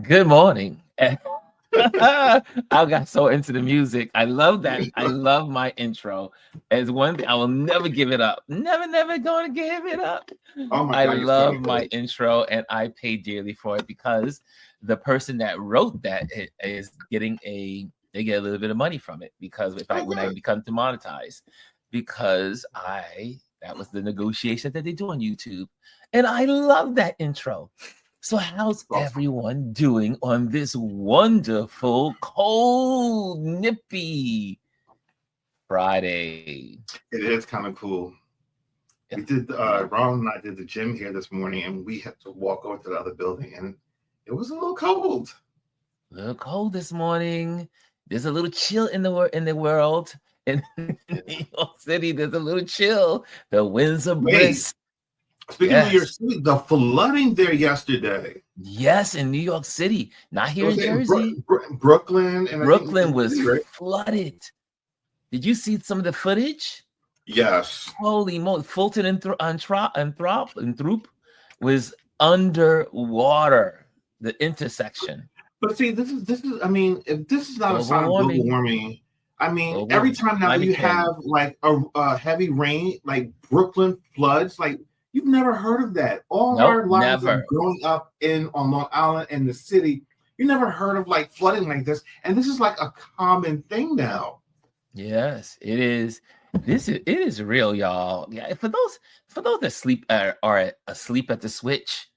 Good morning. I got so into the music. I love that. I love my intro. As one thing, I will never give it up. Never, never gonna give it up. Oh my I God, you're so love my good. intro, and I pay dearly for it because the person that wrote that is getting they get a little bit of money from it because if I Oh, when I good. become to monetize, because that was the negotiation that they do on YouTube, and I love that intro. So, how's Awesome. everyone doing on this wonderful, cold, nippy Friday? It is kind of cool. Yeah, We did, yeah, Ron and I did the gym here this morning, and we had to walk over to the other building, and it was a little cold. a little cold this morning. There's a little chill in the world. In Yeah. New York City, there's a little chill. The winds are Wait, brisk. speaking of New York Yes, City, the flooding there yesterday. yes, in New York City, not It here was in in Jersey. Brooklyn, and I think Brooklyn in the was city, right? flooded. Did you see some of the footage? Yes. Holy moly! Fulton and Throop was underwater. The intersection. But see, this is. I mean, if this is not a Global sign of global warming. warming, I mean, every Global time now climate you have change. like a heavy rain, like Brooklyn floods, like you've never heard of that. All Nope, our lives of never. growing up in on Long Island and the city, you never heard of like flooding like this, and this is like a common thing now. Yes, it is. It is real, y'all. Yeah, for those that sleep are asleep at the switch,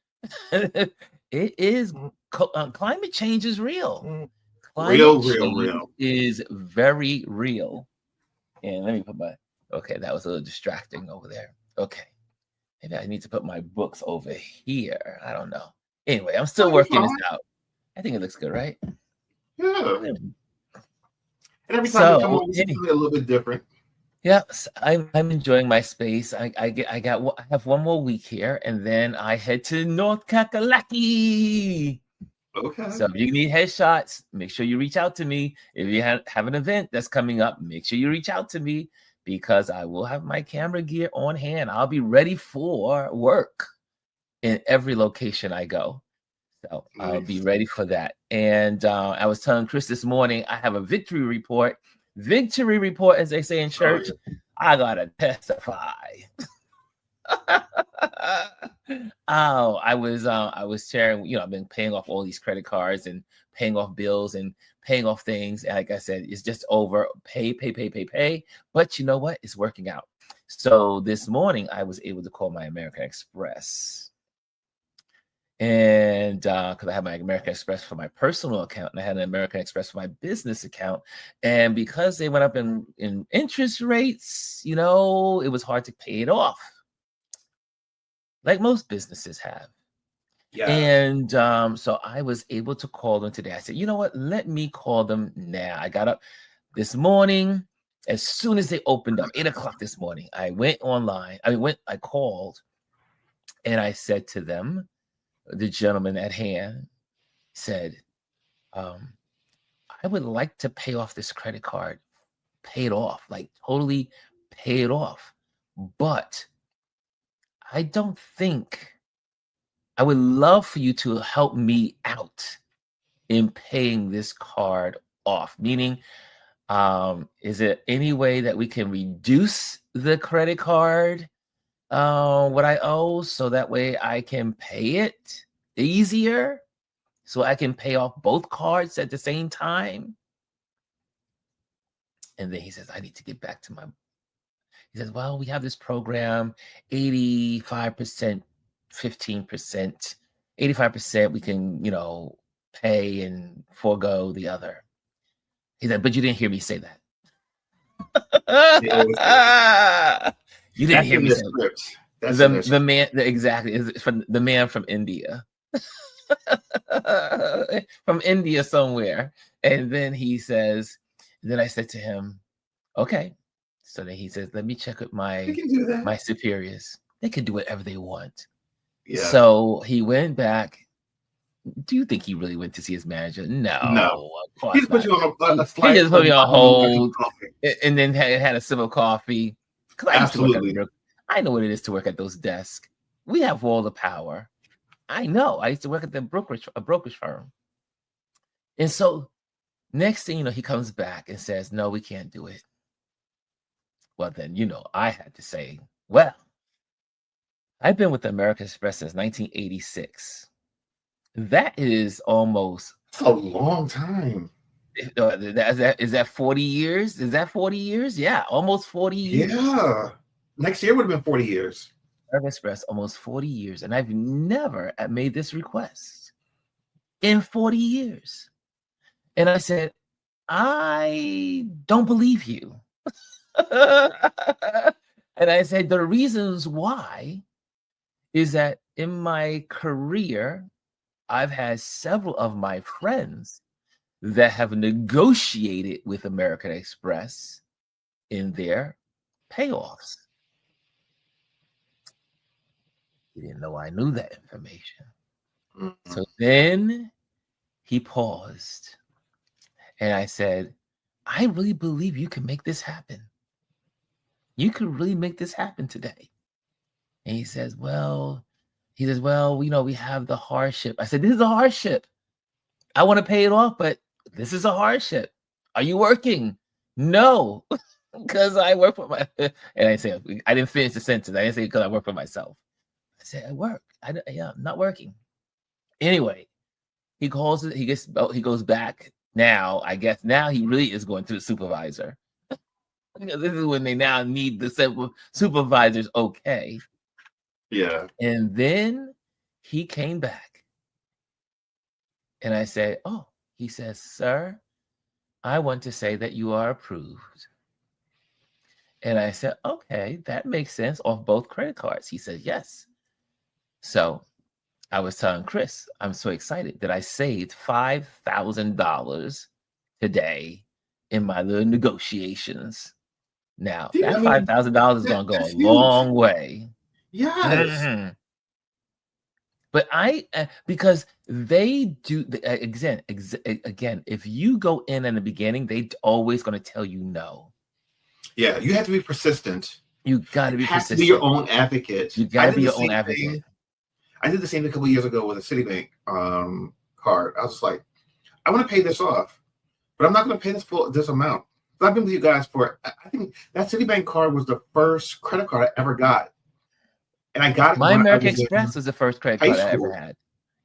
it is climate change is real. Climate Real, real, change real. is very real. And let me put my okay, that was a little distracting over there. Okay. Maybe I need to put my books over here. I don't know. Anyway, I'm still Oh, you're working this fine. out. I think it looks good, right? Yeah. And every time you come So, on, you see something a little bit different. yes, I'm enjoying my space. I have one more week here, and then I head to North Kakalaki. Okay. So if you need headshots, make sure you reach out to me. If you have an event that's coming up, make sure you reach out to me because I will have my camera gear on hand. I'll be ready for work in every location I go. So I'll be Nice. ready for that. And I was telling Chris this morning, I have a victory report. Victory report, as they say in Oh church. yeah. I gotta testify. Oh, I was sharing, I've been paying off all these credit cards and paying off bills and paying off things. And like I said, it's just over. Pay, pay, pay, pay, pay. But you know what? It's working out. So this morning I was able to call my American Express. And because I had my American Express for my personal account and I had an American Express for my business account. And because they went up in interest rates, it was hard to pay it off like most businesses have. Yes. And so I was able to call them today. I said, you know what? Let me call them now. I got up this morning. As soon as they opened up, 8 o'clock this morning, I went online. I called and I said to them, the gentleman at hand said, um, I would like to pay off this credit card, pay it off, like totally pay it off. But I don't think I would love for you to help me out in paying this card off. Meaning, is there any way that we can reduce the credit card, what I owe, so that way I can pay it easier, so I can pay off both cards at the same time? And then he says, I need to get back to my. He says, well, we have this program, 85%, 15%, 85% we can, pay and forego the other. He said, but you didn't hear me say They always say that. that. You didn't That's hear in me their say scripts. That's in the their the script. man exactly is from the man from India. From India somewhere. And then he says, then I said to him, okay. So then he says, let me check with We my can do that. my superiors. They can do whatever they want. Yeah. So he went back. Do you think he really went to see his manager? No. No, of He course just put not. you on a He slight just put me on on a cup of hold coffee. and then had a sip of coffee. Because I used to work at Absolutely. I know what it is to work at those desks. We have all the power. I know. I used to work at a brokerage firm. And so next thing you know, he comes back and says, no, we can't do it. Well, then, I had to say, well, I've been with American Express since 1986. That is almost It's a long time. is that 40 years? Is that 40 years? Yeah, almost 40 years. Yeah. Next year would have been 40 years. American Express, almost 40 years. And I've never made this request in 40 years. And I said, I don't believe you. And I said, the reasons why is that in my career, I've had several of my friends that have negotiated with American Express in their payoffs. He didn't know I knew that information. Mm-hmm. So then he paused and I said, I really believe you can make this happen. You could really make this happen today. And he says, well, we have the hardship. I said, this is a hardship. I want to pay it off, but this is a hardship. Are you working? No, because I work for my, and I said, I didn't finish the sentence. I didn't say because I work for myself. I said, I work. I'm not working. Anyway, he goes back. Now, I guess now he really is going to the supervisor. Because this is when they now need the supervisor's okay. Yeah. And then he came back. And I said, oh, he says, sir, I want to say that you are approved. And I said, okay, that makes sense off both credit cards. He said, yes. So I was telling Chris, I'm so excited that I saved $5,000 today in my little negotiations. Now, that $5,000 is going to go a long way. Yes. Mm-hmm. But because they do, again, if you go in the beginning, they're always going to tell you no. Yeah, you have to be persistent. You got to be persistent. To be your own advocate. You got to be your own advocate. I did the same a couple of years ago with a Citibank card. I was like, I want to pay this off, but I'm not going to pay this amount. So I've been with you guys I think that Citibank card was the first credit card I ever got. And I got it. My American Express was the first credit card I ever had.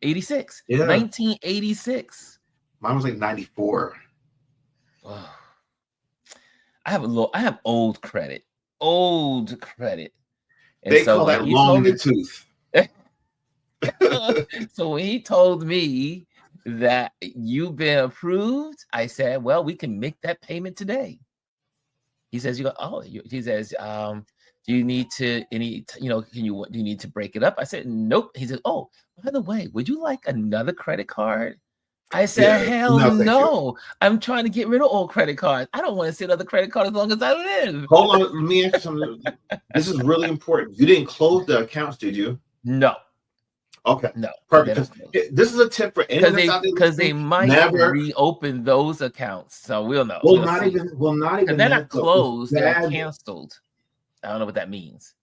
86. Yeah. 1986. Mine was like 94. Oh. I have old credit. Old credit. And they call that long in the tooth. So when he told me that you've been approved, I said, well, we can make that payment today. He says, he says, do you need to do you need to break it up? I said, nope. He said, oh, by the way, would you like another credit card? I said, hell no. I'm trying to get rid of old credit cards. I don't want to see another credit card as long as I live. Hold on, let me ask you something. This is really important. You didn't close the accounts, did you? No. Okay. No. Perfect. This is a tip for anyone because they might reopen those accounts. So we'll know. Well, not even. They're not closed. They're canceled. I don't know what that means.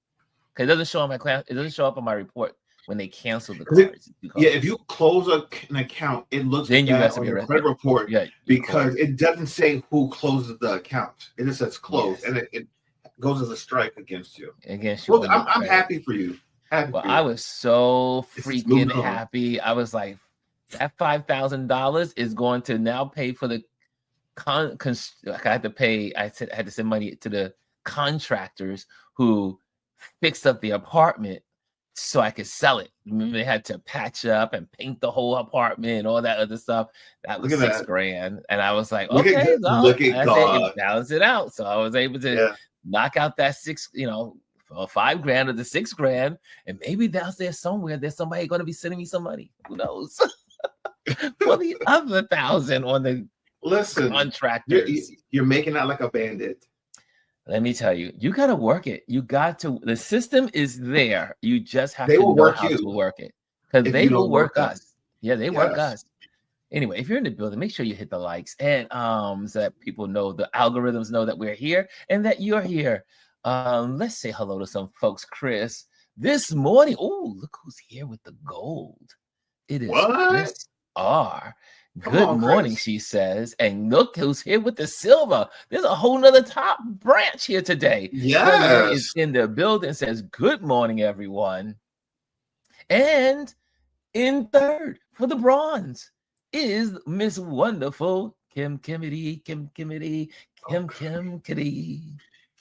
Because it doesn't show on my class. It doesn't show up on my report when they cancel the cards. If you close an account, it looks then you bad on your credit report because it doesn't say who closes the account. It just says closed, and it goes as a strike against you. Well, I'm happy for you. I was so freaking happy. I was like, that $5,000 is going to now pay for the I had to send money to the contractors who fixed up the apartment so I could sell it. Remember, they had to patch up and paint the whole apartment and all that other stuff. That was $6,000. And I was like, okay, balance it out. So I was able to knock out that $5,000 of the $6,000. And maybe there's somewhere there's somebody going to be sending me some money. Who knows? For the other $1,000 on the contractors. You're making out like a bandit. Let me tell you, you got to work it. The system is there. You just have to know how to work it. Because they will work us. Yeah, they work us. Anyway, if you're in the building, make sure you hit the likes and so that people know, the algorithms know that we're here and that you're here. Let's say hello to some folks. Chris, this morning, look who's here with the gold. It is Chris R. Come Good on, morning, Chris. she says. And look who's here with the silver. There's a whole nother top branch here today. Ferdinand is Yes. in the building, says, good morning, everyone. And in third for the bronze is Miss Wonderful Kim Kimmity, Kim Kimmity, Kim Kim Kitty.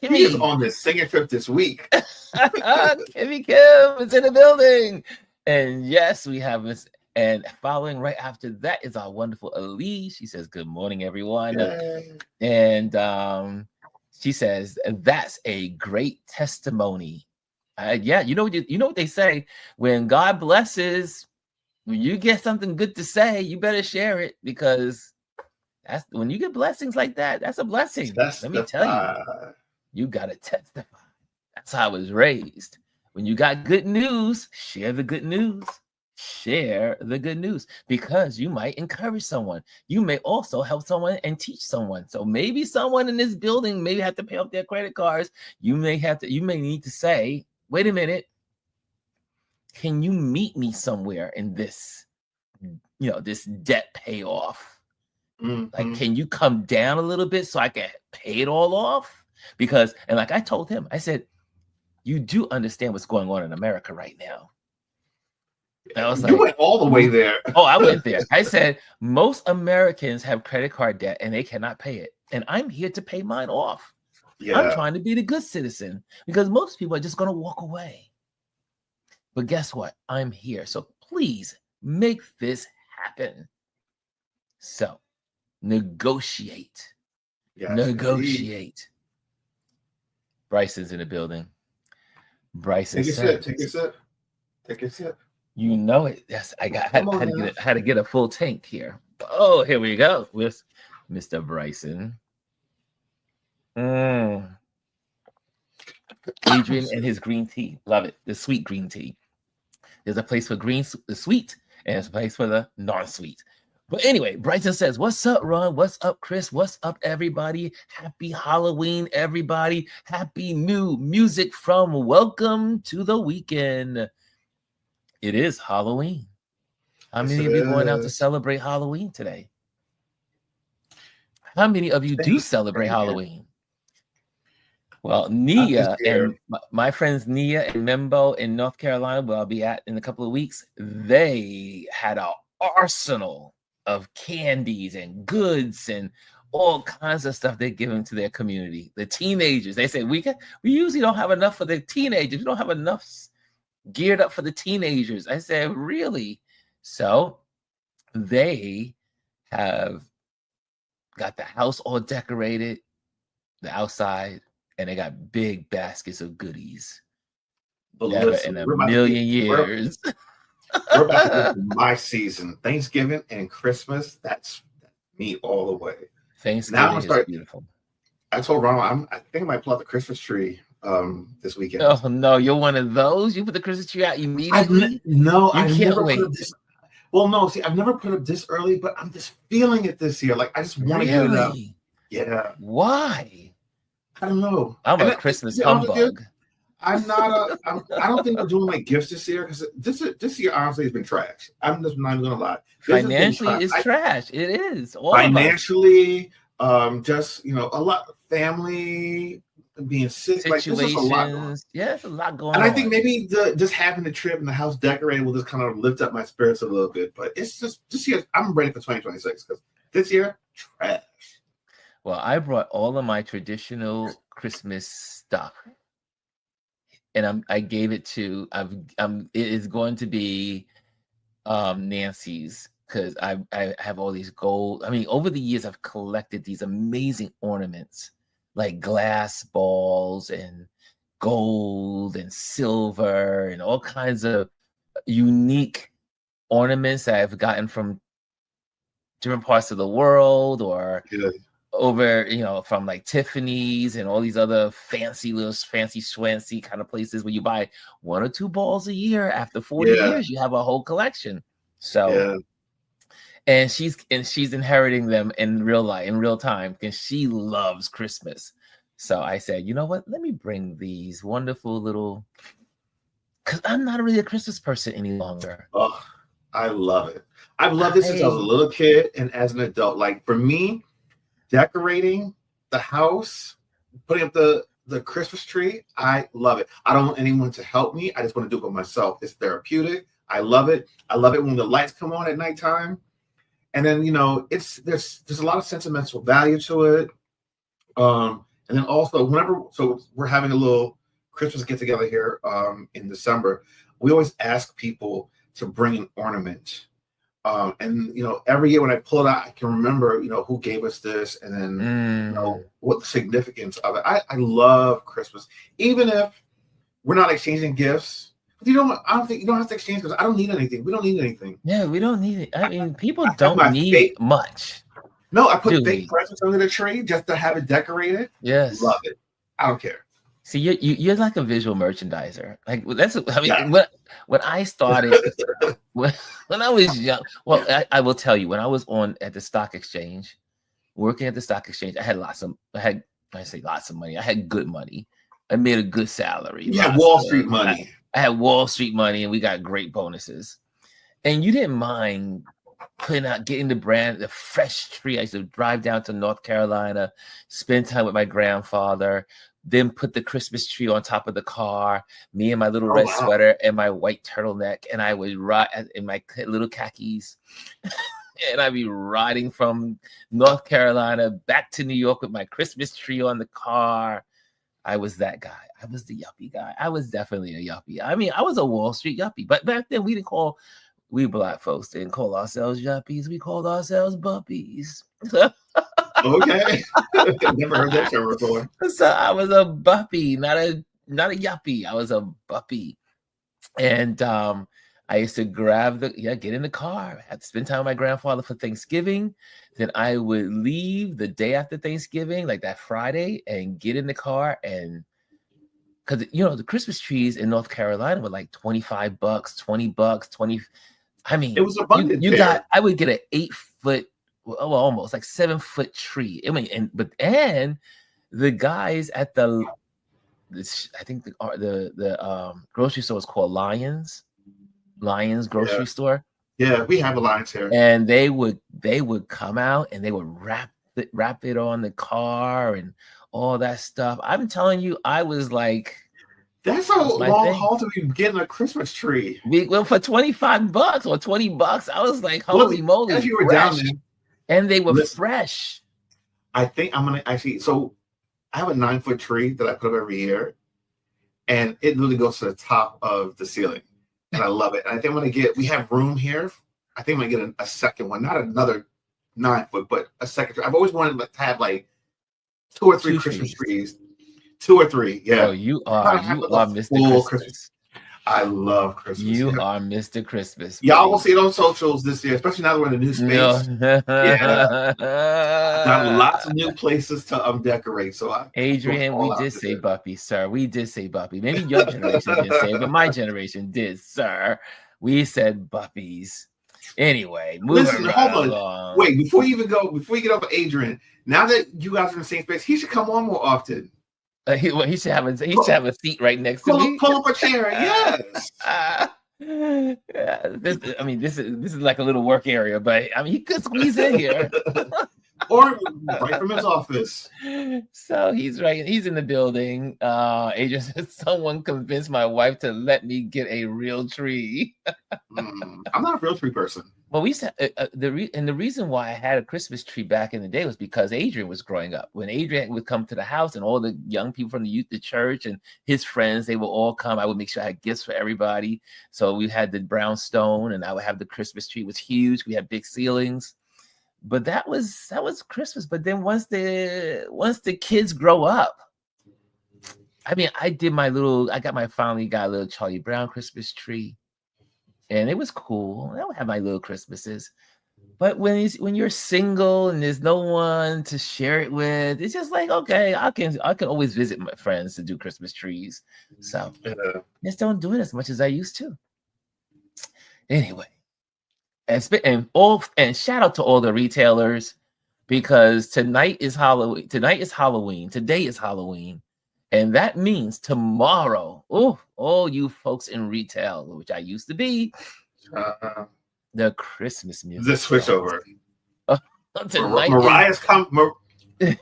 He is Kimmy. on this singing trip this week. Kimmy Kim is in the building. And yes, we have Miss, and following right after that is our wonderful Elise. She says, good morning, everyone. Yay. And she says, that's a great testimony. Yeah, you know what they say, when God blesses, when you get something good to say, you better share it, because that's when you get blessings like that, that's a blessing. Let me tell you, you gotta testify. That's how I was raised. When you got good news, share the good news. Share the good news, because you might encourage someone. You may also help someone and teach someone. So maybe someone in this building may have to pay off their credit cards. You may need to say, wait a minute, can you meet me somewhere in this, this debt payoff? Like, can you come down a little bit so I can pay it all off? Because, and like I told him, I said, you do understand what's going on in America right now. I was You went all the way there. Oh, I went there. I said, most Americans have credit card debt and they cannot pay it. And I'm here to pay mine off. Yeah. I'm trying to be the good citizen, because most people are just going to walk away. But guess what? I'm here. So please make this happen. So negotiate. Yes, negotiate. Indeed. Bryson's in the building. Bryson, take a sip. You know it. Yes, I had to get a full tank here. Oh, here we go with Mr. Bryson. Adrian and his green tea. Love it. The sweet green tea. There's a place for the sweet, and there's a place for the non-sweet. But anyway, Bryson says, what's up, Ron? What's up, Chris? What's up, everybody? Happy Halloween, everybody. Happy new music from Welcome to the Weekend. It is Halloween. How many of you going out to celebrate Halloween today? How many of you do celebrate Halloween? Well, Nia and my friends Nia and Membo in North Carolina, where I'll be at in a couple of weeks, they had an arsenal of candies and goods and all kinds of stuff they're giving to their community. The teenagers, they say, we usually don't have enough for the teenagers. We don't have enough geared up for the teenagers. I said, really? So they have got the house all decorated, the outside, and they got big baskets of goodies. Never in a million years. We're about to get my season. Thanksgiving and Christmas, that's me all the way. Thanksgiving is beautiful. I told Ronald, I think I might pull out the Christmas tree this weekend. Oh no, you're one of those. You put the Christmas tree out immediately. I can't wait. Well, no, see, I've never put up this early, but I'm just feeling it this year. Like I just want to get it up. Yeah. Why? I don't know. I'm a Christmas humbug. I'm not I don't think we're doing like gifts this year, because this year honestly has been trash. I'm just not even gonna lie. Financially, it's trash. It is. Financially, just a lot of family being sick, situations. Like, there's a lot it's a lot going on. And I think maybe just having the trip and the house decorated will just kind of lift up my spirits a little bit. But it's just this year, I'm ready for 2026, because this year, trash. Well, I brought all of my traditional Christmas stuff, and I gave it to it is going to be Nancy's, because I have all these gold. I mean, over the years, I've collected these amazing ornaments, like glass balls and gold and silver and all kinds of unique ornaments that I've gotten from different parts of the world, or over, from like Tiffany's and all these other fancy schwancy kind of places where you buy 1 or 2 balls a year. After 40 years, you have a whole collection. So, and she's inheriting them in real time, because she loves Christmas. So I said, you know what? Let me bring these wonderful little, because I'm not really a Christmas person any longer. Oh. I love it. I've loved it since I was a little kid and as an adult. Like for me, decorating the house, putting up the Christmas tree, I love it. I don't want anyone to help me. I just want to do it by myself. It's therapeutic. I love it. I love it when the lights come on at nighttime. And then, you know, there's a lot of sentimental value to it. And then also so we're having a little Christmas get together here in December. We always ask people to bring an ornament. And you know, every year when I pull it out, I can remember, you know, who gave us this, and then you know what the significance of it. I love Christmas, even if we're not exchanging gifts. But I don't think you don't have to exchange because I don't need anything. We don't need anything. Yeah, we don't need it. I mean, people don't need much. No, I put fake presents under the tree just to have it decorated. Yes, love it. I don't care. See, you're like a visual merchandiser. Like that's, I mean, when I started, when I was young, well, I will tell you, when I was at the stock exchange, working at the stock exchange, I say lots of money. I had good money. I made a good salary. Yeah, Wall Street money. I had Wall Street money, and we got great bonuses. And you didn't mind getting the fresh tree. I used to drive down to North Carolina, spend time with my grandfather, then put the Christmas tree on top of the car, me and my little red sweater and my white turtleneck, and I would ride in my little khakis. And I'd be riding from North Carolina back to New York with my Christmas tree on the car. I was that guy. I was the yuppie guy. I was definitely a yuppie. I mean, I was a Wall Street yuppie, but back then we black folks didn't call ourselves yuppies. We called ourselves buppies. Okay. Never heard that term before. So I was a buppy, not a yuppie. I was a buppy. And I used to get in the car. I had to spend time with my grandfather for Thanksgiving. Then I would leave the day after Thanksgiving, like that Friday, and get in the car. And because, you know, the Christmas trees in North Carolina were like $25, $20, 20. I mean, it was abundant. I would get an 8-foot, well, almost like 7-foot tree. I mean, and the guys at I think the grocery store is called Lions grocery store. Yeah, we have a Lions here. And they would come out and they would wrap it on the car and all that stuff. I'm telling you, I was like, that's a long haul to be getting a Christmas tree. Well, for $25 or $20, I was like, holy moly! As you were down there, and they were fresh. I think I'm gonna actually. So I have a 9-foot tree that I put up every year, and it literally goes to the top of the ceiling, and I love it. And I think I'm gonna we have room here. I think I'm gonna get a second one, not another 9-foot, but a second tree. I've always wanted to have like 2 or 3 Christmas trees. 2 or 3, yeah. Oh, you are Mr. Christmas. I love Christmas. You are Mr. Christmas. Y'all will see it on socials this year, especially now that we're in a new space. No. Yeah. Got lots of new places to decorate. So Adrian, we did say Buppy, sir. We did say Buppy. Maybe your generation didn't say it, but my generation did, sir. We said Buppies. Anyway, moving hold on. Wait, before you get off of Adrian, now that you guys are in the same space, he should come on more often. He should have a seat right next to me. Pull up a chair, yes. This is like a little work area, but I mean he could squeeze in here. Or right from his office. So he's in the building. Adrian said someone convinced my wife to let me get a real tree. I'm not a real tree person. Well, we said the reason why I had a Christmas tree back in the day was because Adrian was growing up. When Adrian would come to the house and all the young people from the church and his friends, they would all come. I would make sure I had gifts for everybody. So we had the brownstone, and I would have the Christmas tree. It was huge. We had big ceilings. But that was Christmas. But then once the kids grow up, I mean, I finally got a little Charlie Brown Christmas tree. And it was cool. I would have my little Christmases. But when you're single and there's no one to share it with, it's just like, okay, I can always visit my friends to do Christmas trees. So just don't do it as much as I used to. Anyway, and shout out to all the retailers, because today is Halloween. And that means tomorrow, all you folks in retail, which I used to be, The Christmas music. The switch over. Tonight Mariah's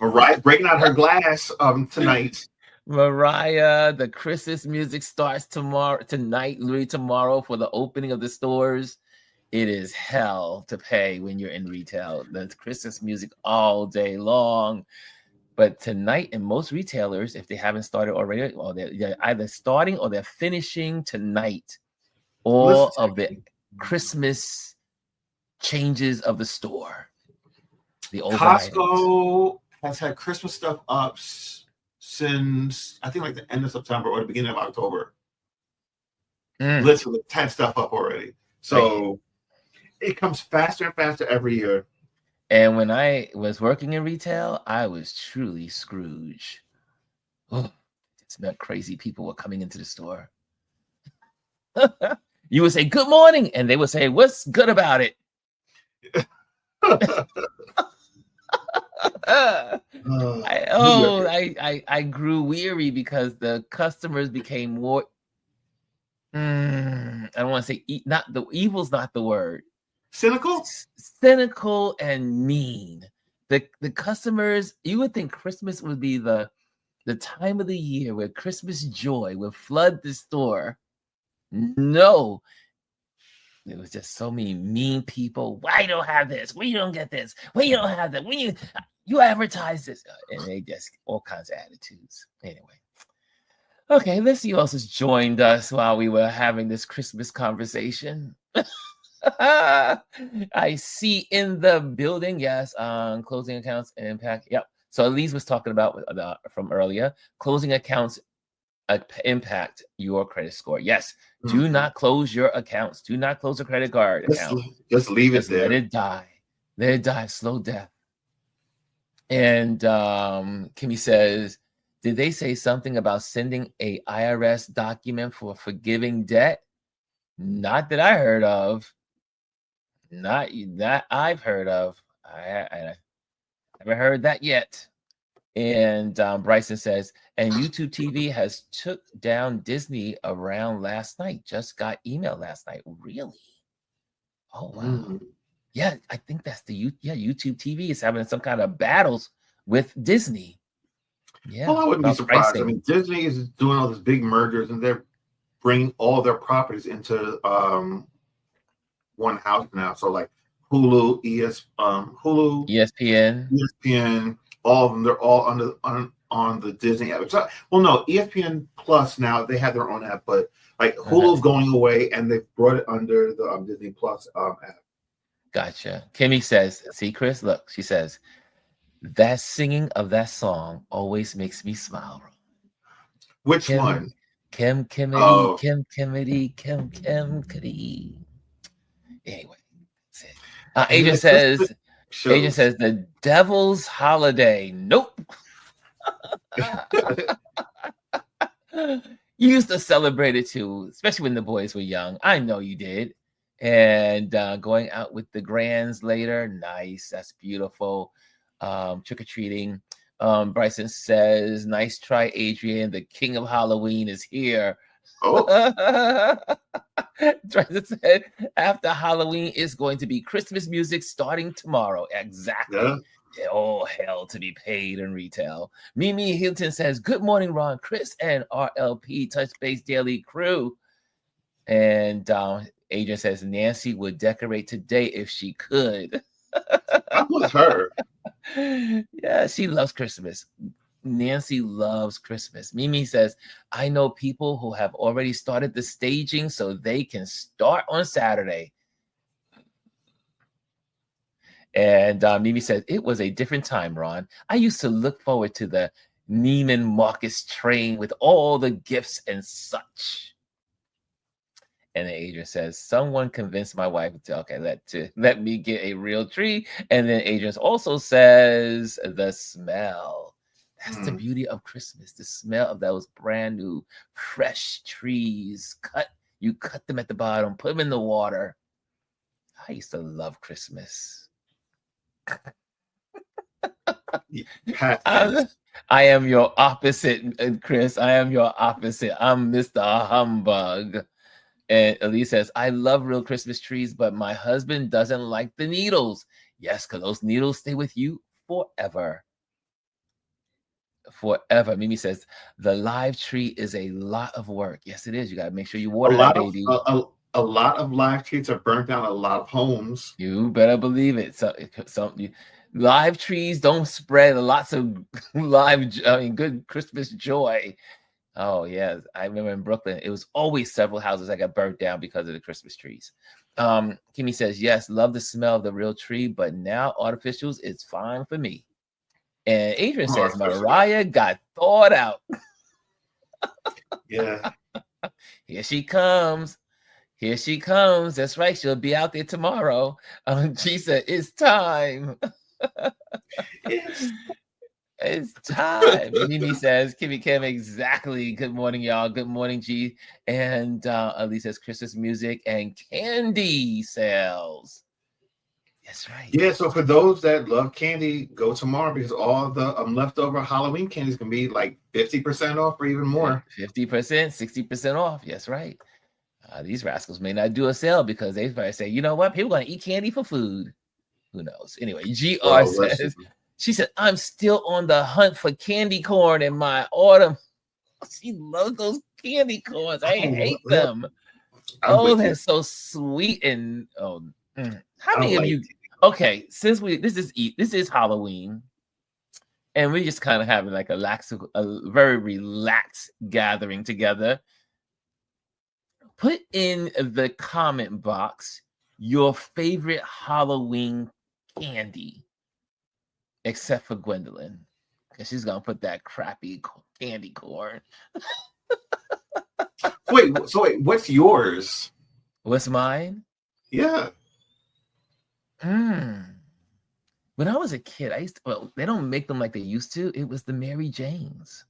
Mariah's breaking out her glass tonight. Mariah, the Christmas music starts tonight, literally tomorrow for the opening of the stores. It is hell to pay when you're in retail. The Christmas music all day long. But tonight, in most retailers, if they haven't started already, or they're either starting or they're finishing tonight, all of the Christmas changes of the store. The Costco has had Christmas stuff up since I think like the end of September or the beginning of October. Literally had stuff up already. So it comes faster and faster every year. And when I was working in retail, I was truly Scrooge. Oh, it's not crazy. People were coming into the store. You would say, "Good morning," and they would say, "What's good about it?" I grew weary because the customers became more. I don't want to say not the evil's not the word. Cynical and mean. The customers, you would think Christmas would be the time of the year where Christmas joy would flood the store. No, there was just so many mean people. Why don't have this? We don't get this. We don't have that. When you advertise this, and they just all kinds of attitudes. Anyway, okay, let's see who else has joined us while we were having this Christmas conversation. I see in the building, yes, closing accounts and impact. Yep. So Elise was talking about from earlier, closing accounts impact your credit score. Yes. Do not close your accounts. Do not close a credit card account. Just leave it there. Let it die. Let it die. Slow death. And Kimmy says, did they say something about sending a IRS document for forgiving debt? Not that I heard of. Not that I've heard of. I haven't heard that yet. And Bryson says, and YouTube TV has took down Disney around last night. Just got email last night. Really? Oh, wow. Yeah, I think that's YouTube TV is having some kind of battles with Disney. Yeah. Well, I wouldn't be surprised. Pricing. I mean, Disney is doing all these big mergers and they're bringing all their properties into one house now. So like Hulu, ESPN, all of them, they're all on the Disney app. So, well, no, ESPN Plus now they have their own app, but like Hulu's going away and they've brought it under the Disney Plus app. Gotcha. Kimmy says, see, Chris, look, she says, that singing of that song always makes me smile. Which one? Kim Kimmity. Anyway, that's it. Agent says the devil's holiday. Nope. You used to celebrate it too, especially when the boys were young. I know you did. And going out with the grands later. Nice. That's beautiful. Trick-or-treating. Bryson says, nice try, Adrian. The king of Halloween is here. Oh. Bryson said, after Halloween is going to be Christmas music starting tomorrow. Exactly. Yeah. Oh, hell to be paid in retail. Mimi Hilton says, good morning, Ron, Chris, and RLP Touch Base Daily crew. And Adrian says, Nancy would decorate today if she could. That was her. Yeah, she loves Christmas. Nancy loves Christmas. Mimi says, I know people who have already started the staging so they can start on Saturday. And Mimi says, it was a different time, Ron. I used to look forward to the Neiman Marcus train with all the gifts and such. And then Adrian says, someone convinced my wife to let me get a real tree. And then Adrian also says, the smell. That's the beauty of Christmas. The smell of those brand new, fresh trees. You cut them at the bottom, put them in the water. I used to love Christmas. I am your opposite, Chris. I am your opposite. I'm Mr. Humbug. And Elise says, I love real Christmas trees, but my husband doesn't like the needles. Yes, because those needles stay with you forever. Forever. Mimi says, the live tree is a lot of work. Yes, it is. You got to make sure you water that baby. A lot of live trees have burnt down a lot of homes. You better believe it. Live trees don't spread lots of good Christmas joy. Oh yeah, I remember in Brooklyn, it was always several houses that got burnt down because of the Christmas trees. Kimmy says, yes, love the smell of the real tree, but now artificials is fine for me. And Adrian says, Mariah got thawed out. Yeah. Here she comes. Here she comes. That's right. She'll be out there tomorrow. She said, it's time. It's time. Mimi says, Kimmy Kim, exactly. Good morning, y'all. Good morning, G. And Elise says, Christmas music and candy sales. That's right. Yeah, so for those that love candy, go tomorrow because all the leftover Halloween candies can be like 50% off or even more. 50%, 60% off. Yes, right. These rascals may not do a sale because they probably say, you know what? People are going to eat candy for food. Who knows? Anyway, GR says, she said, I'm still on the hunt for candy corn in my autumn. She loves those candy corns. I hate them. They're so sweet. And how many of you? Okay, since this is Halloween, and we're just kind of having like a very relaxed gathering together. Put in the comment box your favorite Halloween candy, except for Gwendolyn, because she's gonna put that crappy candy corn. Wait, what's yours? What's mine? Yeah. When I was a kid, they don't make them like they used to. It was the Mary Janes.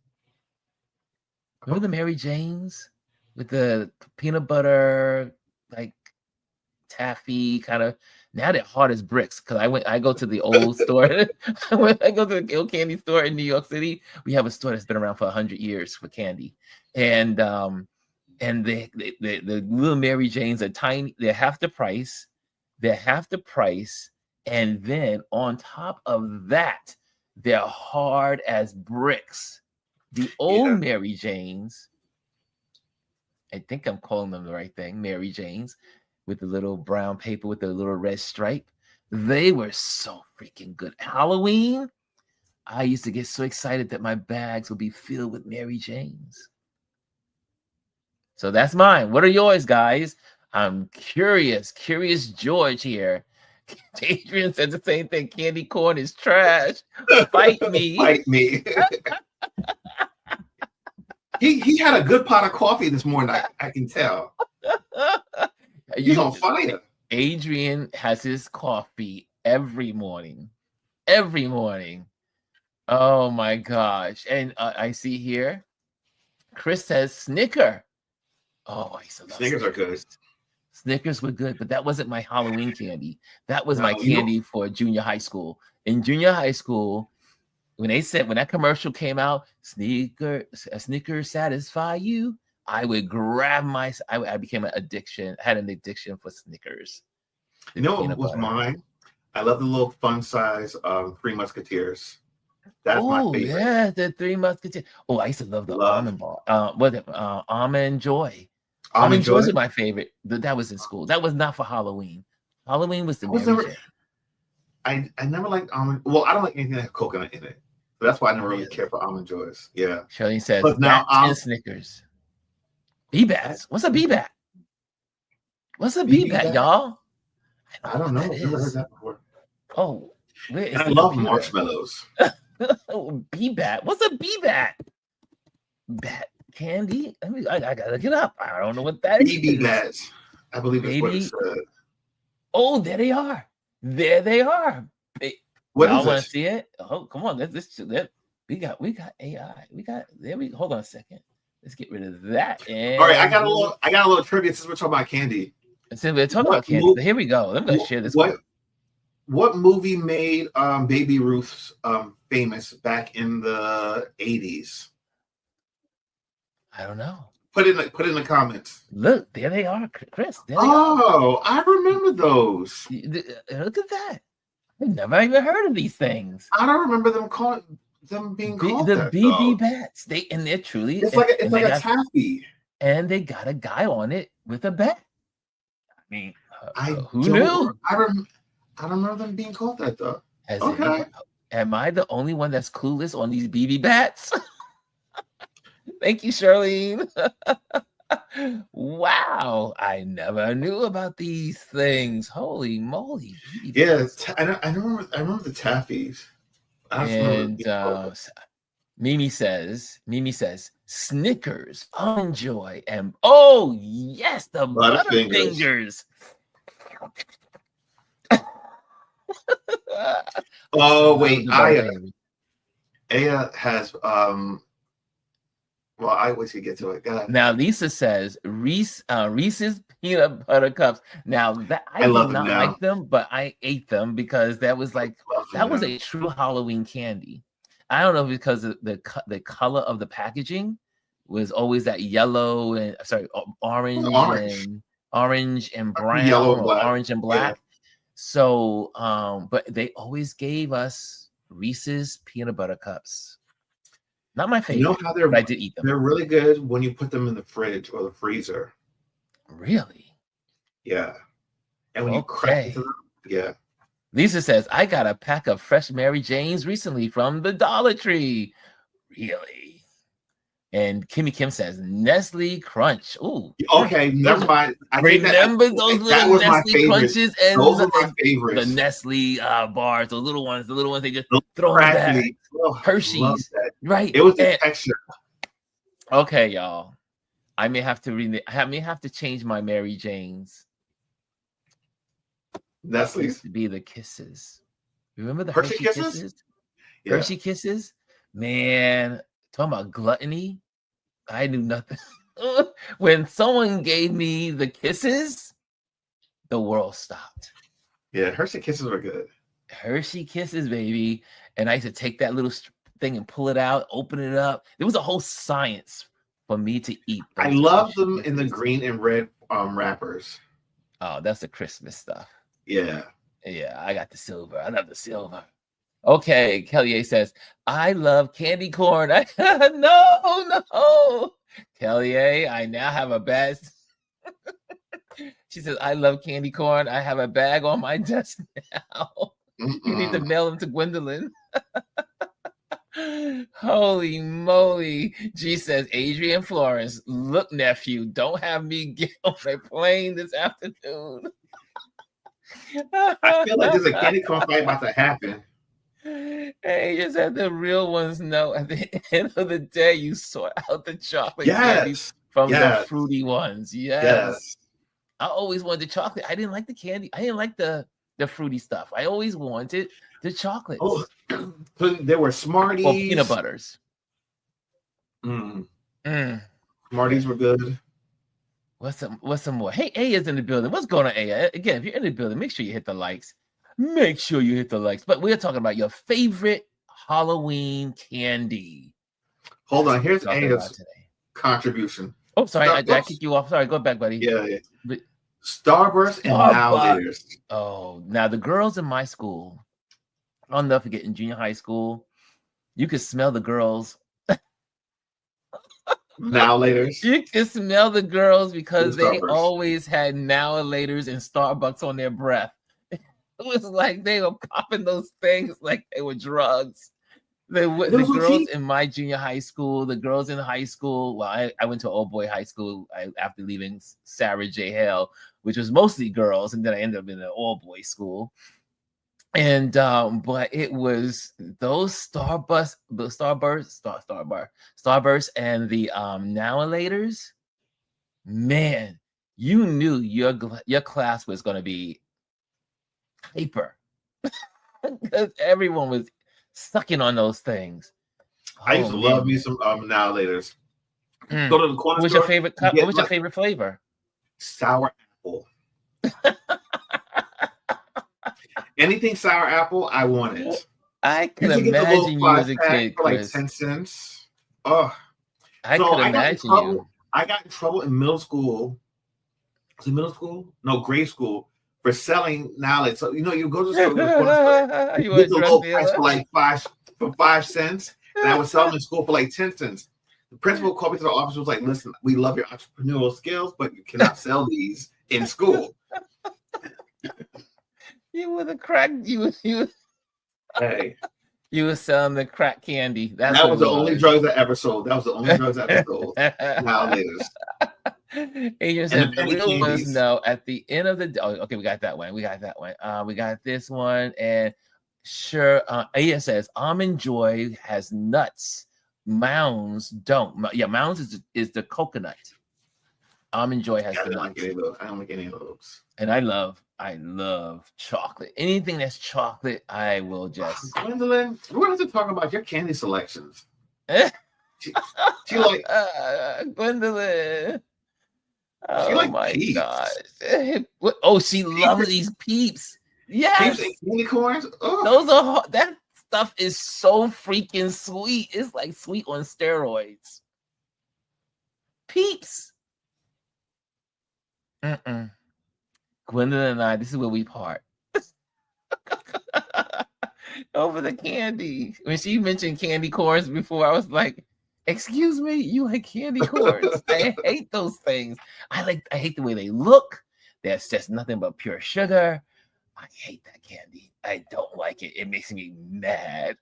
Remember the Mary Janes with the peanut butter, like taffy kind of? Now they're hard as bricks. Because I go to the old store. I go to the old candy store in New York City. We have a store that's been around for 100 years for candy, and the little Mary Janes are tiny. They're half the price. And then on top of that, they're hard as bricks. The old Mary Janes, I think I'm calling them the right thing, Mary Janes, with the little brown paper with the little red stripe. They were so freaking good. Halloween, I used to get so excited that my bags would be filled with Mary Janes. So that's mine. What are yours, guys? I'm curious. Curious George here. Adrian said the same thing. Candy corn is trash. Fight me. Fight me. He had a good pot of coffee this morning. I can tell. He's on fire. Adrian has his coffee every morning. Every morning. Oh my gosh. And I see here, Chris says Snicker. Oh, I used to love Snickers are good. Snickers were good, but that wasn't my Halloween candy. That was my candy for junior high school. In junior high school, when that commercial came out, Snickers satisfy you, I would grab I became an addiction. I had an addiction for Snickers. You know what was mine? I love the little fun size Three Musketeers. That's my favorite. Yeah, the Three Musketeers. Oh, I used to love the almond bar. Almond Joy. Almond Joys are my favorite. That was in school. That was not for Halloween. Halloween was the Mary Jane. I never liked almond. Well, I don't like anything that has coconut in it. So that's why I never really cared for Almond Joys. Yeah. Shirley says, now and Snickers. B-Bats. What's a B-Bat? What's a B-Bat, y'all? I don't know. I've never heard that before. Oh, I love marshmallows. B-Bat. What's a B-Bat? Bat candy? I gotta look it up. I don't know what that is. B-Bats. I believe it's what it said. Oh, there they are. There they are. What y'all is want to see it? Oh, come on. We got AI. Hold on a second. Let's get rid of that. All right, I got a little trivia since we're talking about candy. Since we're talking about candy, so here we go. I'm gonna share this. What movie made Baby Ruth famous back in the 80s? I don't know. Put in the comments. Look, there they are, Chris. There they are. Oh, I remember those. Look at that. I've never even heard of these things. I don't remember them being called the that, BB though. bats. They're truly. It's like a taffy. And they got a guy on it with a bat. I mean, who knew? I don't remember them being called that, though. Am I the only one that's clueless on these BB bats? Thank you, Charlene. Wow, I never knew about these things. Holy moly! Yes, I remember the taffies. And Mimi says, Snickers, enjoy, and oh yes, the Butterfingers. Oh wait, Aya has well, I wish you get to it. Go ahead. Now Lisa says Reese's peanut butter cups. Now that I did not like them, but I ate them because that was like was a true Halloween candy. I don't know because the color of the packaging was always that yellow and orange and brown, yellow and black. Orange and black. Yeah. So but they always gave us Reese's peanut butter cups. Not my favorite. You know how I did eat them. They're really good when you put them in the fridge or the freezer. Really? Yeah. And when you crack into them, yeah. Lisa says, I got a pack of fresh Mary Janes recently from the Dollar Tree. Really? And Kimmy Kim says, Nestle Crunch. Ooh. Okay, never mind. I remember those little Nestle Crunches and those are my favorites. The Nestle bars, the little ones they just throw in back. Hershey's. Right. It was the texture. Okay, y'all. I may have to change my Mary Janes. Nestle used to be the Kisses. Remember the Hershey Kisses? Yeah. Hershey Kisses? Man, talking about gluttony, I knew nothing. When someone gave me the Kisses, the world stopped. Yeah, Hershey Kisses were good. Hershey Kisses, baby. And I used to take that little thing and pull it out, open it up. It was a whole science for me to eat. I love them in the green and red wrappers. Oh, that's the Christmas stuff. Yeah. Yeah, I got the silver. I love the silver. Okay, Kelly says, I love candy corn. No. Kelly, I now have a bag. She says, I love candy corn. I have a bag on my desk now. You need to mail them to Gwendolyn. Holy moly. G says, Adrian Florence, look, nephew, don't have me get on a plane this afternoon. I feel like there's a candy corn fight about to happen. Hey, just had the real ones know at the end of the day, you sort out the chocolate candies from the fruity ones. Yes. I always wanted the chocolate. I didn't like the candy. I didn't like the fruity stuff. I always wanted the chocolates. Oh, there were Smarties. Or peanut butters. Smarties were good. What's some more? Hey, Aya's in the building. What's going on, Aya? Again, if you're in the building, make sure you hit the likes. But we're talking about your favorite Halloween candy. Hold on. Here's Aya's contribution. Oh, sorry. I kicked you off. Sorry. Go back, buddy. Yeah. Starburst and Now Laters. Oh, now the girls in my school, I'll never forget, in junior high school, you could smell the girls. Now Laters. You could smell the girls because they always had Now Laters and Starbucks on their breath. It was like they were popping those things like they were drugs. The girls in my junior high school, the girls in high school, well, I went to all boy high school after leaving Sarah J. Hale, which was mostly girls, and then I ended up in an all boy school. And but it was those Starburst and the Now-a-laters. Man, you knew your class was going to be hyper because everyone was sucking on those things. I used to love me some Now-a-laters. Go to the corner store. What's your favorite cup? What's your favorite flavor? Sour apple. Anything sour apple, I want it. I can imagine you as a kid, for like 10 cents. Oh, I could imagine you. I got in trouble in middle school. Was it middle school? No, grade school for selling knowledge. So you go to the store, You were a get the drug low price dealer. for like 5 cents, and I would sell them in school for like 10 cents. The principal called me to the office. Was like, "Listen, we love your entrepreneurial skills, but you cannot sell these in school." You were the crack. Hey, You were selling the crack candy. That's that what was it the only was. drugs I ever sold. That was the only drugs I ever sold. Nowadays, Adrian and the said the penny real ones candies. know at the end of the day. Oh, okay, we got that one. We got that one. We got this one. And sure, Adrian says Almond Joy has nuts. Mounds don't. Yeah, Mounds is the coconut. Almond Joy has I the don't like nuts. any of those. I don't like any of those. And I love chocolate. Anything that's chocolate, I will just. Gwendolyn, we're going to talk about your candy selections. She like Gwendolyn. she Oh like my gosh. peeps. Oh, she loves these peeps. Yes. Peeps and candy corns. Oh, Those are that stuff is so freaking sweet. It's like sweet on steroids. Peeps. Gwendolyn and I, this is where we part. Over the candy. When she mentioned candy corns before, I was like, excuse me, you like candy corns? I hate those things. I hate the way they look. There's just nothing but pure sugar. I hate that candy. I don't like it. It makes me mad.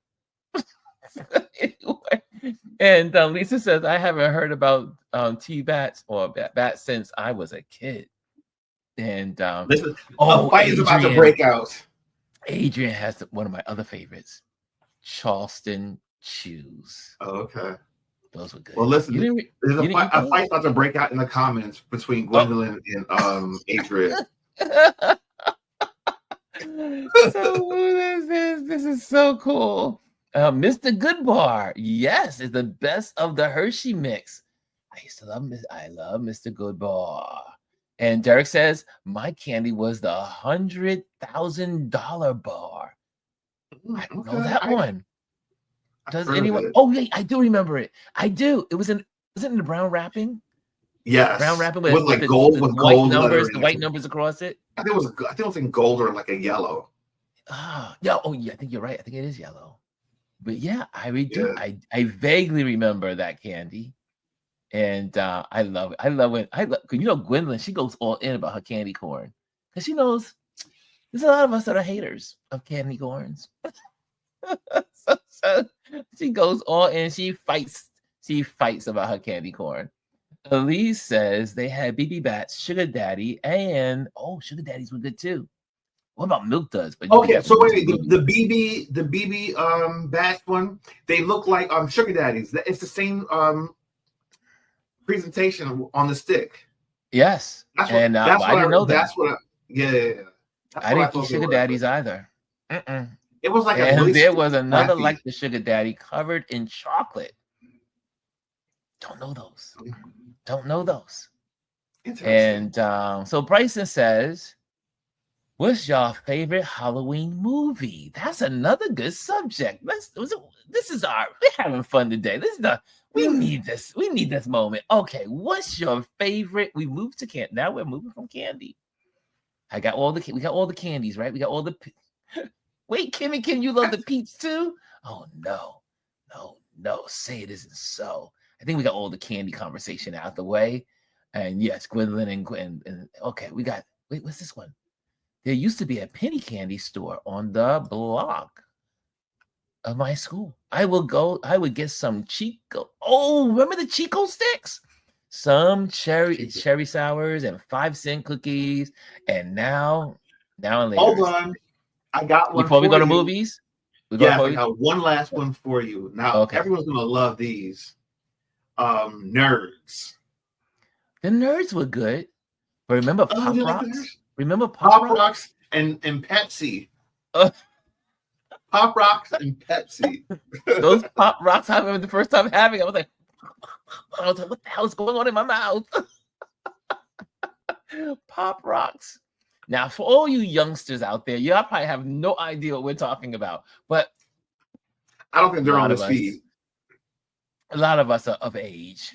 Anyway, and Lisa says, I haven't heard about T-Bats or bats since I was a kid. And listen, a fight is about to break out. Adrian has one of my other favorites, Charleston Chews. Oh, okay. Those were good. Well, listen, there's a fight about to break out in the comments between Gwendolyn and Adrian. So this is so cool. Mr. Goodbar, yes, is the best of the Hershey mix. I love Mr. Goodbar. And Derek says, my candy was the $100,000 bar. I don't know that one. Does anyone? Oh, yeah, I do remember it. I do. Was it in the brown wrapping? Yes. Brown wrapping with like gold, with white gold numbers, the white numbers across it. I think it was in gold or like a yellow. Yeah. Oh, yeah. I think you're right. I think it is yellow. But yeah, I do. I vaguely remember that candy. And I love it. I love it. Gwendolyn, she goes all in about her candy corn because she knows there's a lot of us that are haters of candy corns. so she goes all in. She fights about her candy corn. Elise says they had BB Bats, Sugar Daddy, and Sugar Daddies were good too. What about Milk Duds? But okay, so wait, the BB Bats one, they look like Sugar Daddies. It's the same presentation on the stick. Yes, I didn't know that. That's what. I didn't see Sugar Daddies either. It was like there was another like the Sugar Daddy covered in chocolate. Don't know those. And so Bryson says, what's your favorite Halloween movie? That's another good subject. We're having fun today. We need this moment. Okay, what's your favorite? We moved to candy. Now we're moving from candy. We got all the candies, right? We got all the. Wait, Kimmy, can you love the peeps too? Oh no. Say it isn't so. I think we got all the candy conversation out the way, and yes, Gwendolyn and okay, we got. Wait, what's this one? There used to be a penny candy store on the block of my school. I would get some Chico. Oh, remember the Chico sticks? Some cherry sours and 5-cent cookies. And now and later. Hold on. I got one before we go to movies. I got one last one for you. Now everyone's gonna love these. Nerds. The Nerds were good. But remember Pop Rocks? Remember Pop Rocks and Pepsi. Pop Rocks and Pepsi. Those Pop Rocks, I remember the first time having. I was like, what the hell is going on in my mouth? Pop Rocks. Now, for all you youngsters out there, y'all probably have no idea what we're talking about. But I don't think they're on this feed. A lot of us are of age.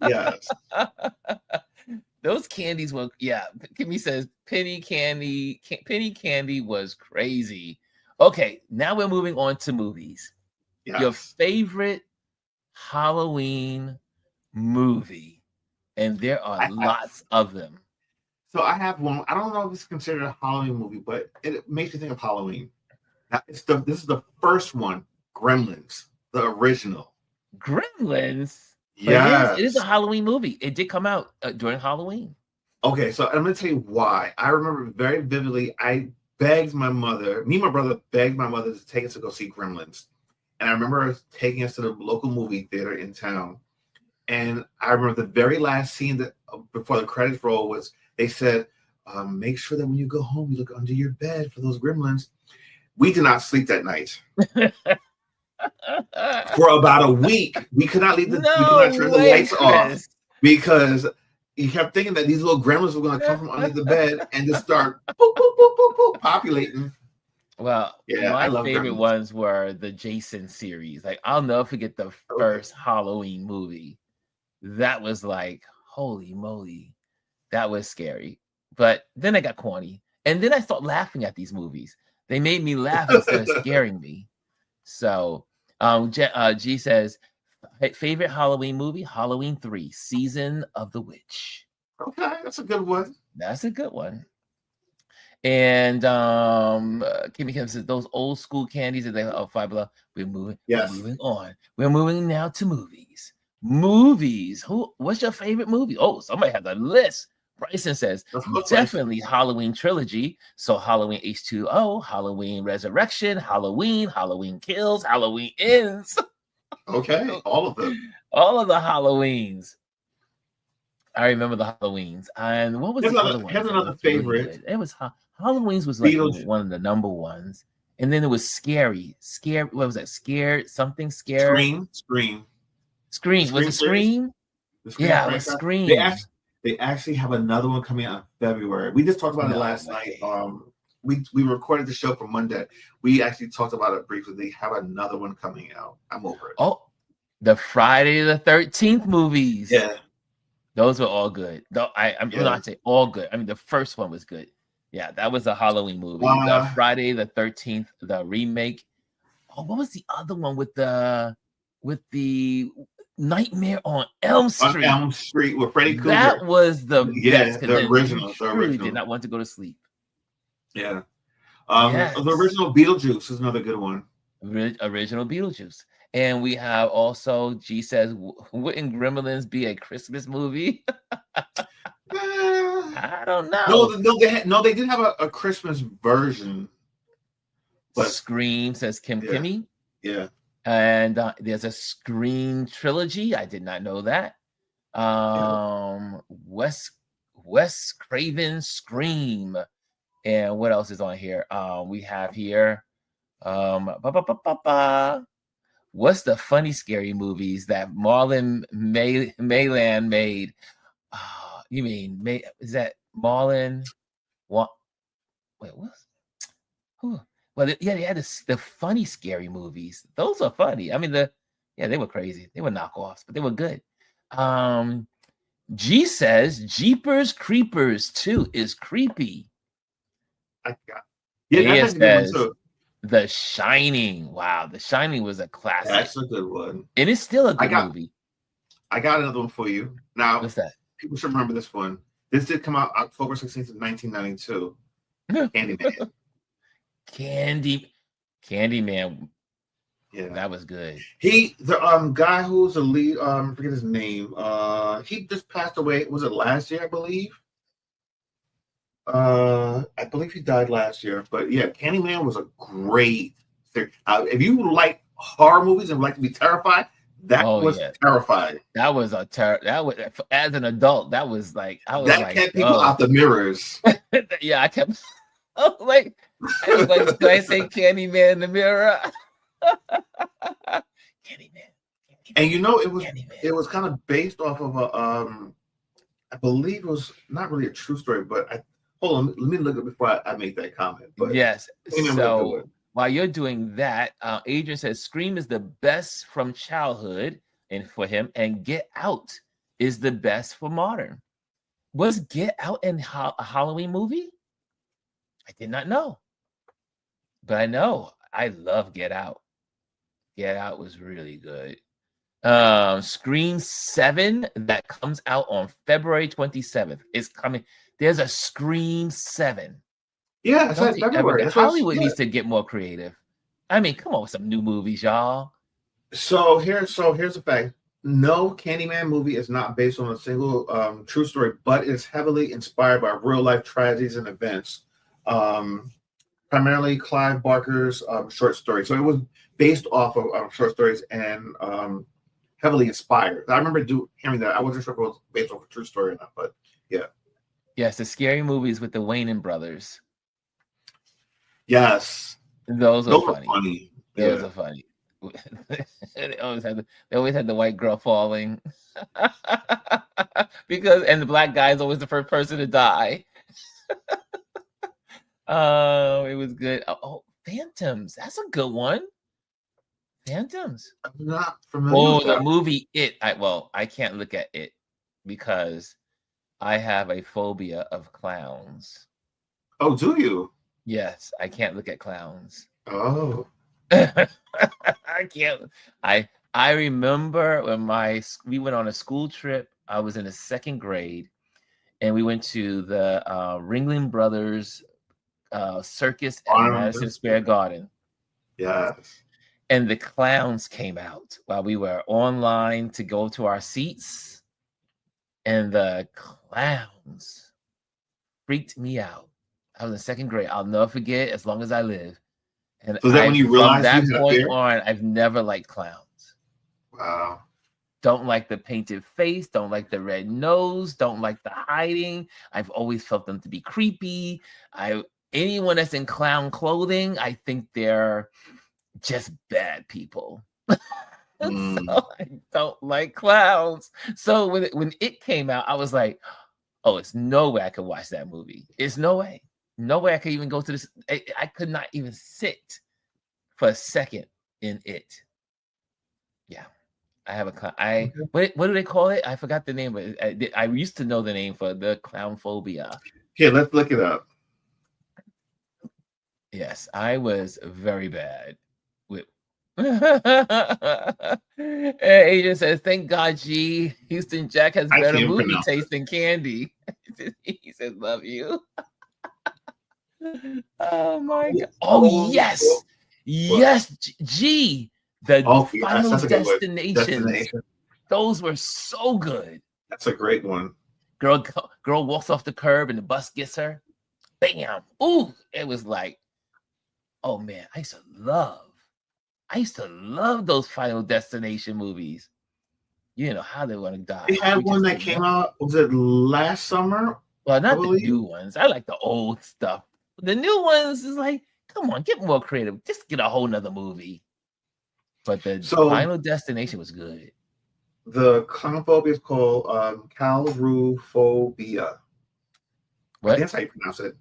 Yes. Those candies were, yeah. Kimmy says penny candy was crazy. Okay, now we're moving on to movies. Your Yes. favorite Halloween movie, and there are I lots of them. so I have one. I don't know if it's considered a Halloween movie, but it makes me think of Halloween. Now, this is the first one, Gremlins, the original. Gremlins, but it is a Yes. Halloween movie. It did come out during Halloween. Okay, so I'm gonna tell you why. I remember very vividly. I begged my mother, me and my brother begged my mother to take us to go see Gremlins, and I remember her taking us to the local movie theater in town. And I remember the very last scene that before the credits roll was they said, "Make sure that when you go home, you look under your bed for those Gremlins." We did not sleep that night for about a week. We could not we could not No turn the way, lights off Chris. because you kept thinking that these little gremlins were going to come from under the bed and just start boop, boop, boop, boop, boop, populating. Well, Yeah, I my love favorite gremlins. ones were the Jason series. Like, I'll never forget the Okay. first Halloween movie. That was like, holy moly, that was scary. But then I got corny, and then I started laughing at these movies. They made me laugh instead of scaring me. So, G says, favorite Halloween movie, Halloween 3, Season of the Witch. Okay, that's a good one. That's a good one. And Kimmy Kim says those old school candies, and they are Five Below. We're Yes. moving on. We're moving now to movies. Movies. What's your favorite movie? Oh, somebody has a list. Bryson says Of course, Bryson. definitely Halloween trilogy. So Halloween H2O, Halloween Resurrection, Halloween Kills, Halloween Ends. Okay, all of them. All of the Halloweens. I remember the Halloweens. And what was the other ones Here's that another was really favorite. good? It was Halloween's was like Beetlejuice. one of the number ones. And then it was Scary. What was that? Scared something scared. Scream. Scream. Was Scream it series. Scream? The Scream Yeah, it was franchise. Scream. They actually have another one coming out in February. We just talked about it No last way. night. We recorded the show for Monday. We actually talked about it briefly. They have another one coming out. I'm over it. Oh, the Friday the 13th movies. Yeah. Those were all good. Though I'm not say all good. I mean, the first one was good. Yeah, that was a Halloween movie. The Friday the 13th, the remake. Oh, what was the other one with the Nightmare on Elm Street? On Elm Street with Freddy Krueger. That was the best. The original. You truly did not want to go to sleep. Yeah. Yes. The original Beetlejuice is another good one. Original Beetlejuice. And we have also, G says, wouldn't Gremlins be a Christmas movie? I don't know. They did have a Christmas version. But Scream, says Kimmy. Yeah. And there's a Scream trilogy. I did not know that. Wes Craven Scream. And what else is on here? We have here. What's the funny scary movies that Marlon Mayland made? You mean is that Marlon? What? Wait, what? Well, they had the funny scary movies. Those are funny. I mean, they were crazy. They were knockoffs, but they were good. G says Jeepers Creepers 2 is creepy. That's a good one too. The Shining. Wow, The Shining was a classic. That's a good one. And it's still a good movie. I got another one for you. Now, what's that? People should remember this one. This did come out October 16th of 1992. Candyman. Candyman. Yeah, that was good. The guy who's the lead, I forget his name. He just passed away. Was it last year, I believe? I believe he died last year. But yeah, Candyman was a great series. If you like horror movies and like to be terrified, that was terrifying. That was that was, as an adult, that was like kept people out the mirrors. Yeah, I kept did I say Candyman in the mirror? Candyman. And it was kind of based off of I believe it was not really a true story, but hold on, let me look at it before I make that comment. But yes, so while you're doing that, Adrian says Scream is the best from childhood. and for him, and Get Out is the best for modern. Was Get Out a Halloween movie? I did not know, but I know I love Get Out. Get Out was really good. Scream 7 that comes out on February 27th is coming. There's a Scream 7. Yeah, I Don't said they ever February. get That's what Hollywood needs to get more creative. I mean, come on with some new movies, y'all. So here's the fact. No Candyman movie is not based on a single true story, but it's heavily inspired by real life tragedies and events. Primarily Clive Barker's short story. So it was based off of short stories and heavily inspired. I remember hearing that. I wasn't sure if it was based off a true story or not, but yeah. Yes, the scary movies with the Wayans brothers. Yes. Those are funny. funny. Those are funny. they always had the white girl falling. And the black guy is always the first person to die. Oh, it was good. Oh, Phantoms. That's a good one. Phantoms. I'm not familiar Oh, with the that. movie It. I can't look at it because I have a phobia of clowns. Oh, do you? Yes, I can't look at clowns. Oh. I can't. I remember when we went on a school trip. I was in the second grade, and we went to the Ringling Brothers circus at Madison Square Garden. Yes. And the clowns came out while we were online to go to our seats, and the clowns freaked me out. I was in second grade. I'll never forget as long as I live. And so that when you from realized that you had point fear? on, I've never liked clowns. Wow. Don't like the painted face. Don't like the red nose. Don't like the hiding. I've always felt them to be creepy. Anyone that's in clown clothing, I think they're just bad people. So I don't like clowns. So when it came out, I was like, oh, it's no way I could watch that movie. It's no way. No way I could even go to this. I could not even sit for a second in it. Yeah. I have what do they call it? I forgot the name, but I used to know the name for the clown phobia. Here, let's look it up. Yes, I was very bad with. Agent says, "Thank God, G. Houston Jack has better movie taste than Candy." He says, "Love you." Oh my God! Oh yes, yes, G. The Final Destinations. Those were so good. That's a great one. Girl walks off the curb and the bus gets her. Bam! Ooh, it was like, oh man, I used to love those Final Destination movies. You know how they want to die. They had one that came out. Was it last summer? Well, not the new ones. I like the old stuff. The new ones is like, come on, get more creative. Just get a whole nother movie. But the Final Destination was good. The clown phobia is called calruphobia. What? I guess how you pronounce it.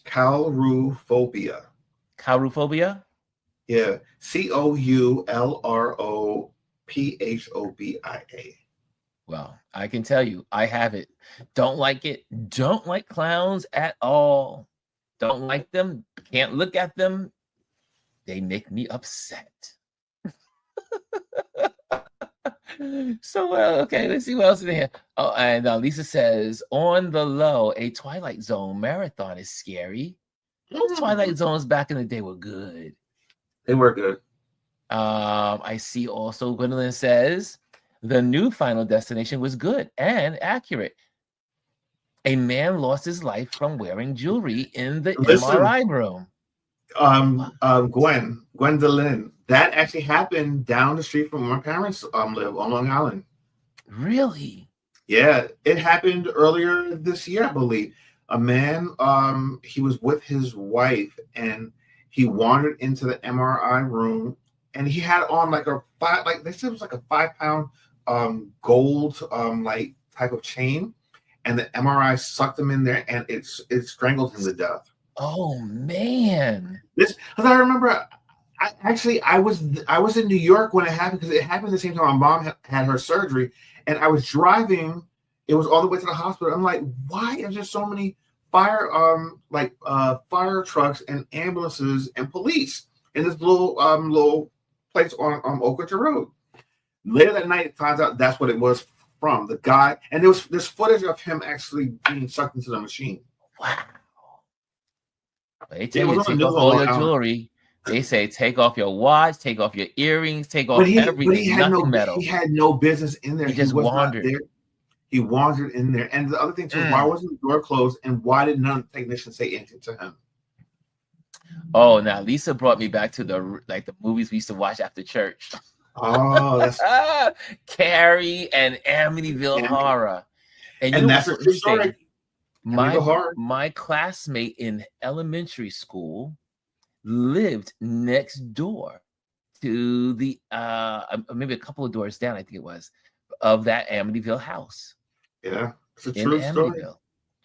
Calruphobia. Calruphobia? Yeah. COULROPHOBIA. Well, I can tell you, I have it. Don't like it. Don't like clowns at all. Don't like them. Can't look at them. They make me upset. So, okay, let's see what else is in here. Oh, and Lisa says, on the low, a Twilight Zone marathon is scary. Those Twilight Zones back in the day were good. They were good. I see also Gwendolyn says, the new Final Destination was good and accurate. A man lost his life from wearing jewelry in the MRI room. Gwendolyn, that actually happened down the street from where my parents live on Long Island. Really? Yeah, it happened earlier this year, I believe. A man, he was with his wife, and he wandered into the MRI room, and he had on they said it was like a 5-pound gold like type of chain, and the MRI sucked him in there, and it strangled him to death. Oh man! Because I remember I was in New York when it happened because it happened the same time my mom had her surgery, and I was driving. It was all the way to the hospital. I'm like, why is there so many fire trucks and ambulances and police in this little place on Oak Orchard Road? Later that night, it finds out that's what it was from the guy, and there was this footage of him actually being sucked into the machine. Wow. They tell you take off all your jewelry. They say take off your watch, take off your earrings, take off everything. But he had no business in there. He just wandered. Not there. He wandered in there. And the other thing too, why wasn't the door closed? And why did none of the technicians say anything to him? Oh, now Lisa brought me back to the movies we used to watch after church. Oh, that's Carrie and Amityville Horror. And that's a true story. My classmate in elementary school lived next door to the maybe a couple of doors down, I think it was, of that Amityville house. Yeah, it's a true story.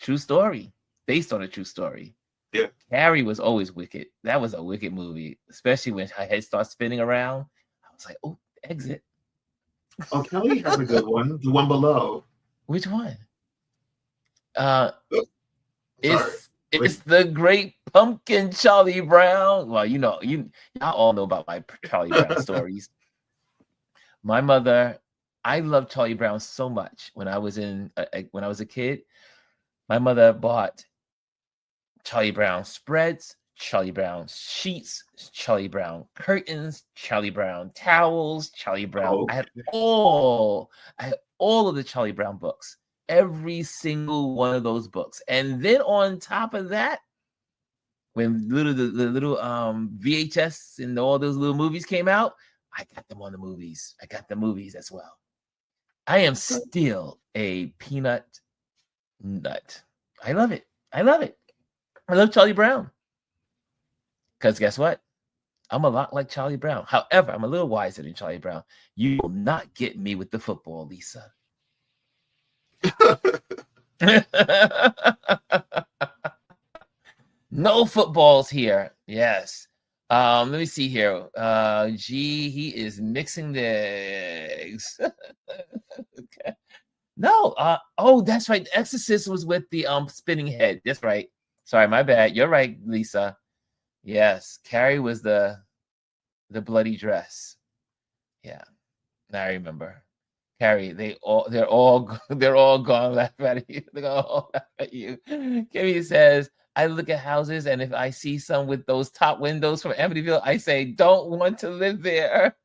True story, based on a true story. Yeah, Carrie was always wicked. That was a wicked movie, especially when her head starts spinning around. I was like, oh, exit. Oh, Kelly has a good one. The one below. Which one? It's the Great Pumpkin, Charlie Brown. Well, y'all all know about my Charlie Brown stories. My mother, I loved Charlie Brown so much when I was a kid. My mother bought Charlie Brown spreads, Charlie Brown sheets, Charlie Brown curtains, Charlie Brown towels, Charlie Brown. Oh. I had all of the Charlie Brown books. Every single one of those books. And then on top of that, when the little VHS and all those little movies came out, I got them on the movies. I got the movies as well. I am still a peanut nut. I love it. I love Charlie Brown. Because guess what? I'm a lot like Charlie Brown. However, I'm a little wiser than Charlie Brown. You will not get me with the football, Lisa. No footballs here. Yes. Let me see here. He is mixing the eggs. Okay. No. Oh, that's right. The Exorcist was with the spinning head. That's right. Sorry, my bad. You're right, Lisa. Yes, Carrie was the bloody dress. Yeah, now I remember. Carrie, they're all gone laugh at you. They're all laugh at you. Carrie says, I look at houses, and if I see some with those top windows from Amityville, I say, don't want to live there.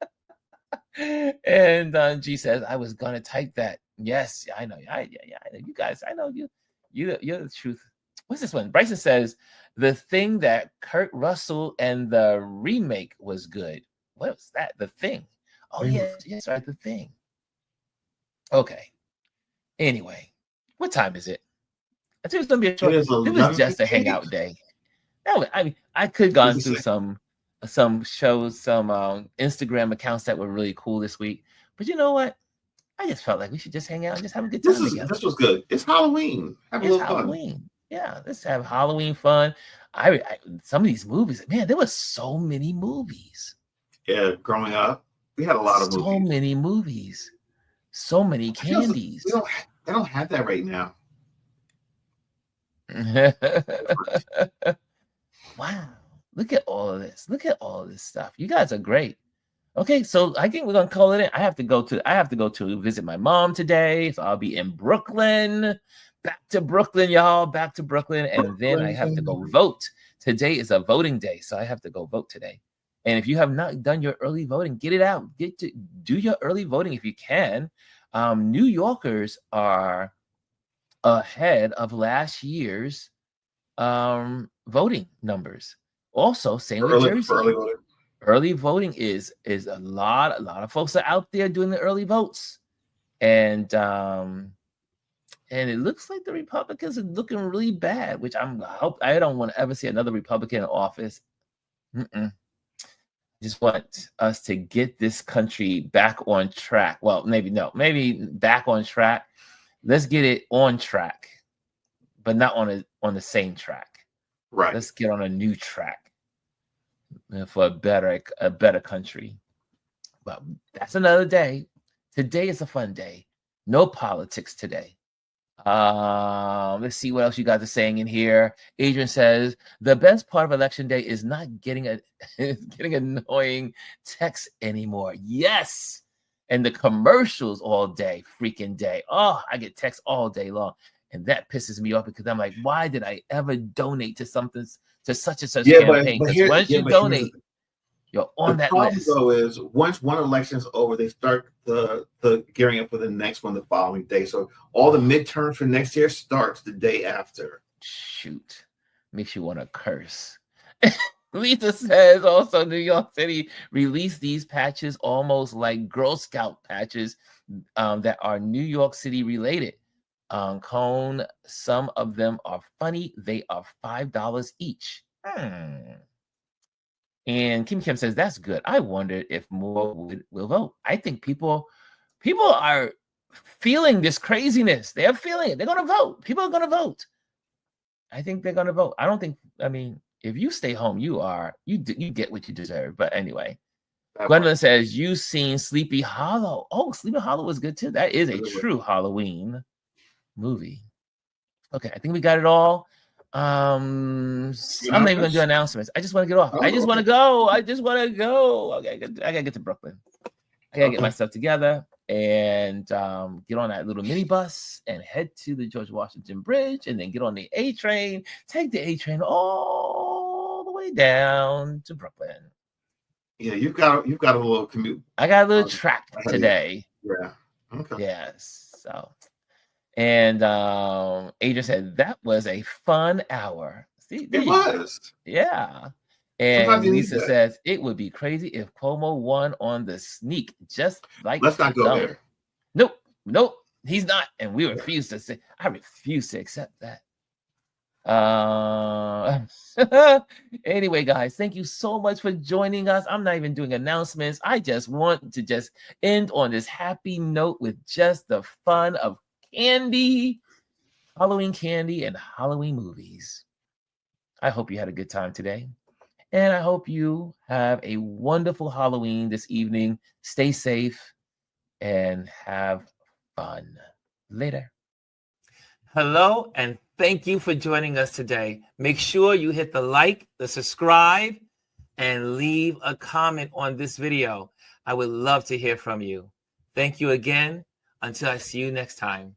And G says, I was gonna type that. Yes, I know. I know you guys. I know you're the truth. What's this one? Bryson says, the Thing, that Kurt Russell and the remake was good. What was that? The Thing. Oh, yes, right, The Thing. Okay. Anyway, what time is it? I think it's gonna be a short. It was just a hangout day. I mean, I could have gone through some shows, some Instagram accounts that were really cool this week. But you know what? I just felt like we should just hang out and just have a good time together. This was good. It's Halloween. Have a little Halloween. Fun. Yeah, let's have Halloween fun. I some of these movies, man, there were so many movies. Yeah, growing up, we had a lot of movies. So many movies. So many candies. They don't have that right now. Wow. Look at all of this. Look at all of this stuff. You guys are great. Okay, so I think we're gonna call it in. I have to go to visit my mom today. So I'll be in Brooklyn. Back to Brooklyn, y'all. Back to Brooklyn. And then I have to go vote. Today is a voting day, so I have to go vote today. And if you have not done your early voting, get it out. Do your early voting if you can. New Yorkers are ahead of last year's voting numbers. Also, same with Jersey. Early voting is a lot of folks are out there doing the early votes. And it looks like the Republicans are looking really bad, which I don't want to ever see another Republican in office. Just want us to get this country back on track. Well, maybe back on track. Let's get it on track, but not on the same track. Right. Let's get on a new track. for a better country. But that's another day. Today is a fun day. No politics today. Let's see what else you guys are saying in here. Adrian says the best part of election day is not getting getting annoying texts anymore. Yes, and the commercials all day, freaking day. Oh, I get texts all day long, and that pisses me off because I'm like, why did I ever donate to something, to such and such campaign? Because once you donate, you're on that problem, list. though, is once one election is over, they start the gearing up for the next one the following day. So all the midterms for next year starts the day after. Shoot, makes you want to curse. Lisa says also New York City released these patches almost like Girl Scout patches that are New York City related. Cone, some of them are funny. They are $5 each. And Kim Kim says, that's good. I wondered if more will vote. I think people are feeling this craziness. They're feeling it. They're going to vote. People are going to vote. I think they're going to vote. I don't think, I mean, if you stay home, you get what you deserve. But anyway, Gwendolyn says, you've seen Sleepy Hollow. Oh, Sleepy Hollow was good too. That is a true Halloween movie. Okay, I think we got it all. I'm not even gonna do announcements. I just want to get off. I just want to go. Okay, I gotta get to Brooklyn. I gotta get my stuff together and get on that little minibus and head to the George Washington Bridge, and then get on the A train. Take the A train all the way down to Brooklyn. Yeah, you've got a little commute. I got a little track today. Yeah. Okay. Yes. So. And Adrian said that was a fun hour. See, it was. Yeah. And Lisa says it would be crazy if Cuomo won on the sneak, just like let's not go there. Nope, he's not. And we refuse to say, I refuse to accept that. Anyway, guys, thank you so much for joining us. I'm not even doing announcements. I just want to end on this happy note with just the fun of candy, Halloween candy, and Halloween movies. I hope you had a good time today. And I hope you have a wonderful Halloween this evening. Stay safe and have fun. Later. Hello, and thank you for joining us today. Make sure you hit the like, the subscribe, and leave a comment on this video. I would love to hear from you. Thank you again. Until I see you next time.